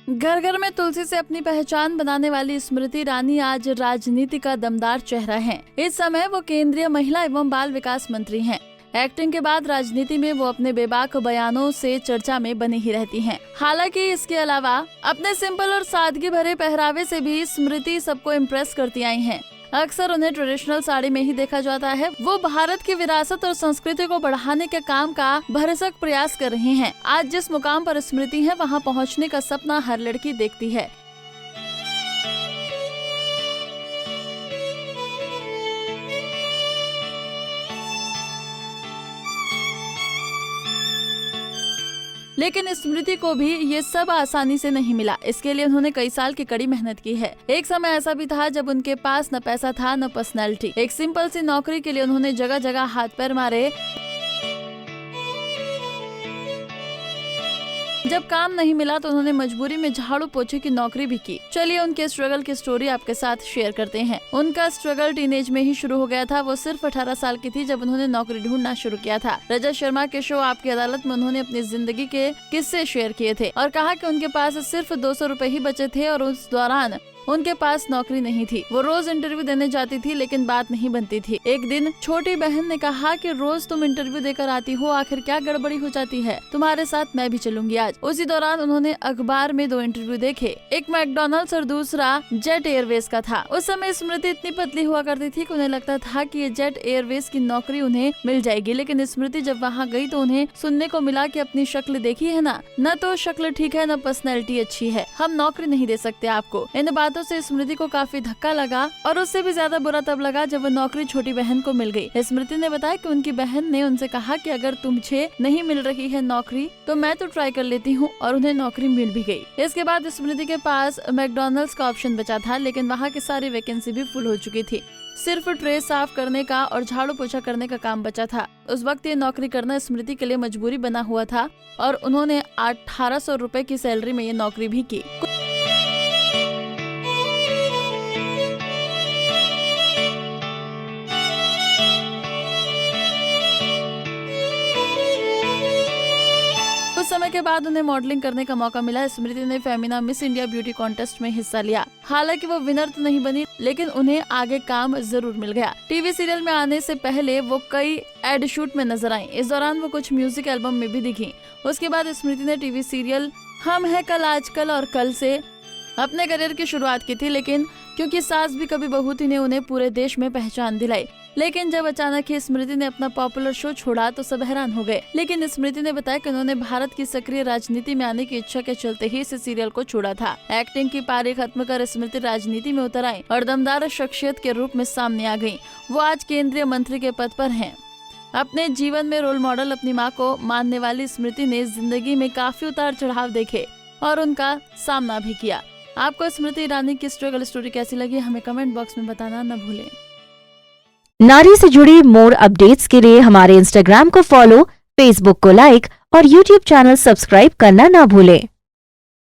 घर घर में तुलसी से अपनी पहचान बनाने वाली स्मृति ईरानी आज राजनीति का दमदार चेहरा हैं। इस समय वो केंद्रीय महिला एवं बाल विकास मंत्री हैं। एक्टिंग के बाद राजनीति में वो अपने बेबाक बयानों से चर्चा में बनी ही रहती हैं। हालांकि इसके अलावा अपने सिंपल और सादगी भरे पहरावे से भी स्मृति सबको इम्प्रेस करती आई हैं। अक्सर उन्हें ट्रेडिशनल साड़ी में ही देखा जाता है। वो भारत की विरासत और संस्कृति को बढ़ाने के काम का भरसक प्रयास कर रही हैं। आज जिस मुकाम पर स्मृति है, वहां पहुंचने का सपना हर लड़की देखती है। लेकिन स्मृति को भी ये सब आसानी से नहीं मिला। इसके लिए उन्होंने कई साल की कड़ी मेहनत की है। एक समय ऐसा भी था जब उनके पास न पैसा था न पर्सनैलिटी। एक सिंपल सी नौकरी के लिए उन्होंने जगह जगह हाथ पैर मारे। जब काम नहीं मिला तो उन्होंने मजबूरी में झाड़ू पोछे की नौकरी भी की। चलिए उनके स्ट्रगल की स्टोरी आपके साथ शेयर करते हैं। उनका स्ट्रगल टीनेज में ही शुरू हो गया था। वो सिर्फ 18 साल की थी जब उन्होंने नौकरी ढूंढना शुरू किया था। रजत शर्मा के शो आपकी अदालत में उन्होंने अपनी जिंदगी के किस्से शेयर किए थे और कहा कि उनके पास सिर्फ 200 रुपए ही बचे थे और उस दौरान उनके पास नौकरी नहीं थी। वो रोज इंटरव्यू देने जाती थी लेकिन बात नहीं बनती थी। एक दिन छोटी बहन ने कहा कि रोज तुम इंटरव्यू देकर आती हो, आखिर क्या गड़बड़ी हो जाती है? तुम्हारे साथ मैं भी चलूंगी आज। उसी दौरान उन्होंने अखबार में 2 इंटरव्यू देखे। एक मैकडॉनल्ड्स और दूसरा जेट एयरवेज का था। उस समय स्मृति इतनी पतली हुआ करती थी कि उन्हें लगता था कि ये जेट एयरवेज की नौकरी उन्हें मिल जाएगी। लेकिन स्मृति जब वहाँ गई तो उन्हें सुनने को मिला कि अपनी शक्ल देखी है ना, न तो शक्ल ठीक है न पर्सनैलिटी अच्छी है, हम नौकरी नहीं दे सकते आपको। इन बातों से स्मृति को काफी धक्का लगा और उससे भी ज्यादा बुरा तब लगा जब वो नौकरी छोटी बहन को मिल गई। स्मृति ने बताया कि उनकी बहन ने उनसे कहा कि अगर तुझे नहीं मिल रही है नौकरी तो मैं तो ट्राई कर लेती हूँ, और उन्हें नौकरी मिल भी गई। इसके बाद स्मृति के पास मैकडॉनल्ड्स का ऑप्शन बचा था, लेकिन वहाँ की सारी वैकेंसी भी फुल हो चुकी थी। सिर्फ ट्रे साफ करने का और झाड़ू पोछा करने का काम बचा था। उस वक्त ये नौकरी करना स्मृति के लिए मजबूरी बना हुआ था और उन्होंने 1800 रुपए की सैलरी में ये नौकरी भी की। कुछ समय के बाद उन्हें मॉडलिंग करने का मौका मिला। स्मृति ने Femina miss India beauty contest में हिस्सा लिया। हालांकि वो विनर तो नहीं बनी, लेकिन उन्हें आगे काम जरूर मिल गया। टीवी सीरियल में आने से पहले वो कई एड शूट में नजर आई। इस दौरान वो कुछ म्यूजिक एल्बम में भी दिखी। उसके बाद स्मृति ने टीवी सीरियल हम है कल आजकल और कल से अपने करियर की शुरुआत की थी, लेकिन क्योंकि सास भी कभी बहू थी ने उन्हें पूरे देश में पहचान दिलाई। लेकिन जब अचानक ही स्मृति ने अपना पॉपुलर शो छोड़ा तो सब हैरान हो गए। लेकिन स्मृति ने बताया कि उन्होंने भारत की सक्रिय राजनीति में आने की इच्छा के चलते ही इस सीरियल को छोड़ा था। एक्टिंग की पारी खत्म कर स्मृति राजनीति में उतर आई और दमदार शख्सियत के रूप में सामने आ गयी। वो आज केंद्रीय मंत्री के पद पर हैं। अपने जीवन में रोल मॉडल अपनी माँ को मानने वाली स्मृति ने जिंदगी में काफी उतार चढ़ाव देखे और उनका सामना भी किया। आपको स्मृति ईरानी की स्ट्रगल स्टोरी कैसी लगी, हमें कमेंट बॉक्स में बताना न भूलें। नारी से जुड़ी मोर अपडेट्स के लिए हमारे इंस्टाग्राम को फॉलो, फेसबुक को लाइक और यूट्यूब चैनल सब्सक्राइब करना ना भूलें।